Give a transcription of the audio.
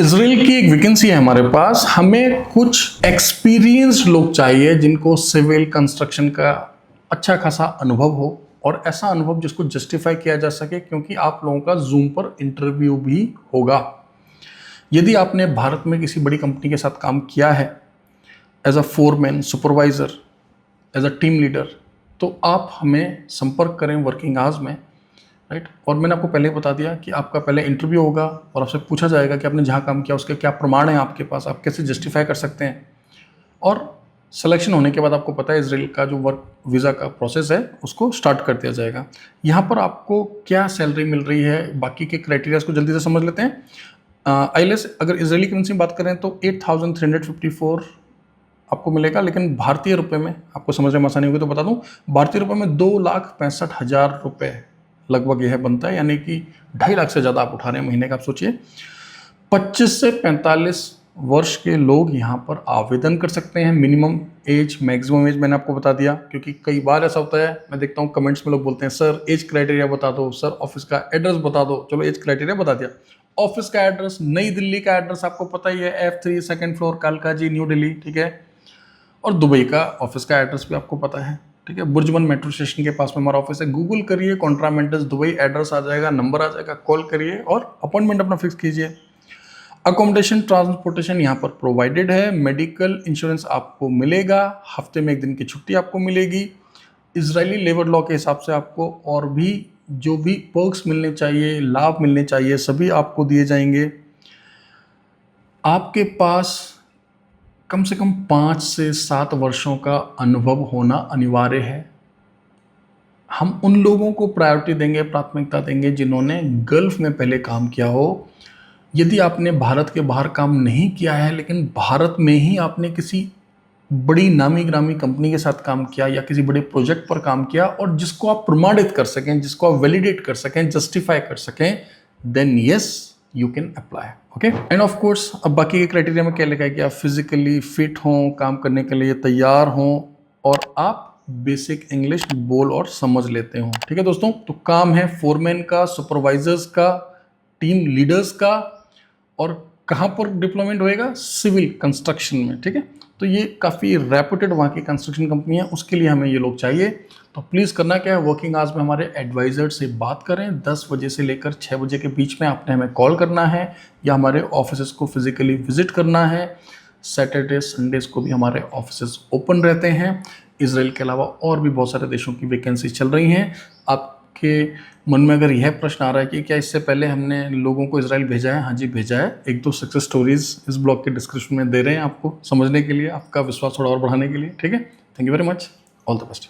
Israel की एक vacancy है हमारे पास। हमें कुछ एक्सपीरियंस्ड लोग चाहिए जिनको सिविल कंस्ट्रक्शन का अच्छा खासा अनुभव हो, और ऐसा अनुभव जिसको जस्टिफाई किया जा सके, क्योंकि आप लोगों का जूम पर इंटरव्यू भी होगा। यदि आपने भारत में किसी बड़ी कंपनी के साथ काम किया है as a foreman, supervisor, as a team leader, तो आप हमें संपर्क करें वर्किंग आवर्स में, राइट। और मैंने आपको पहले ही बता दिया कि आपका पहले इंटरव्यू होगा और आपसे पूछा जाएगा कि आपने जहाँ काम किया उसके क्या प्रमाण हैं आपके पास, आप कैसे जस्टिफाई कर सकते हैं। और सिलेक्शन होने के बाद आपको पता है इसराइल का जो वर्क वीज़ा का प्रोसेस है उसको स्टार्ट कर दिया जाएगा। यहाँ पर आपको क्या सैलरी मिल रही है, बाकी के क्राइटेरियाज को जल्दी से समझ लेते हैं। आईएलएस अगर इसराइली करेंसी में बात करें तो 8,354 आपको मिलेगा, लेकिन भारतीय रुपए में आपको समझने में आसानी होगी तो बता दूं, भारतीय रुपए में 2,65,000 रुपये लगभग यह बनता है, यानी कि 2.5 लाख से ज़्यादा आप उठा रहे हैं महीने का। आप सोचिए 25 से 45 वर्ष के लोग यहाँ पर आवेदन कर सकते हैं। मिनिमम एज, मैक्सिमम एज मैंने आपको बता दिया, क्योंकि कई बार ऐसा होता है, मैं देखता हूँ कमेंट्स में लोग बोलते हैं सर एज क्राइटेरिया बता दो, सर ऑफिस का एड्रेस बता दो। चलो एज क्राइटेरिया बता दिया, ऑफिस का एड्रेस, नई दिल्ली का एड्रेस आपको पता ही है, F3 2nd फ्लोर कालका जी, न्यू दिल्ली, ठीक है। और दुबई का ऑफिस का एड्रेस भी आपको पता है, ठीक है। बुर्जमन मेट्रो स्टेशन के पास में हमारा ऑफिस है। गूगल करिए कॉन्ट्रा मेंटेस दुबई, एड्रेस आ जाएगा, नंबर आ जाएगा, कॉल करिए और अपॉइंटमेंट अपना फिक्स कीजिए। अकोमोडेशन, ट्रांसपोर्टेशन यहाँ पर प्रोवाइडेड है। मेडिकल इंश्योरेंस आपको मिलेगा, हफ्ते में 1 दिन की छुट्टी आपको मिलेगी। इजरायली लेबर लॉ के हिसाब से आपको और भी जो भी पर्क्स मिलने चाहिए, लाभ मिलने चाहिए, सभी आपको दिए जाएंगे। आपके पास कम से कम 5 से 7 वर्षों का अनुभव होना अनिवार्य है। हम उन लोगों को प्रायोरिटी देंगे, प्राथमिकता देंगे जिन्होंने गल्फ में पहले काम किया हो। यदि आपने भारत के बाहर काम नहीं किया है, लेकिन भारत में ही आपने किसी बड़ी नामी ग्रामी कंपनी के साथ काम किया या किसी बड़े प्रोजेक्ट पर काम किया, और जिसको आप प्रमाणित कर सकें, जिसको आप वैलिडेट कर सकें, जस्टिफाई कर सकें, then yes you can apply. Okay, and of course अब बाकी के क्राइटेरिया में क्या लिखा है कि आप फिजिकली फिट हों, काम करने के लिए तैयार हों, और आप बेसिक इंग्लिश बोल और समझ लेते हो, ठीक है दोस्तों। तो काम है फोरमैन का, सुपरवाइजर्स का, टीम लीडर्स का, और कहाँ पर डिप्लॉयमेंट होएगा, सिविल कंस्ट्रक्शन में, ठीक है। तो ये काफ़ी रेपुटेड वहाँ की कंस्ट्रक्शन कंपनी है, उसके लिए हमें ये लोग चाहिए। तो प्लीज़ करना क्या है, वर्किंग आवर्स में हमारे एडवाइज़र से बात करें। 10 बजे से लेकर 6 बजे के बीच में आपने हमें कॉल करना है, या हमारे ऑफिस को फिजिकली विजिट करना है। सैटरडे संडेज को भी हमारे ऑफिस ओपन रहते हैं। इसराइल के अलावा और भी बहुत सारे देशों की वैकेंसी चल रही हैं। आपके मन में अगर यह प्रश्न आ रहा है कि क्या इससे पहले हमने लोगों को इसराइल भेजा है, हाँ जी भेजा है। 1-2 सक्सेस स्टोरीज इस ब्लॉग के डिस्क्रिप्शन में दे रहे हैं आपको समझने के लिए, आपका विश्वास थोड़ा और बढ़ाने के लिए, ठीक है। Thank you very much, all the best.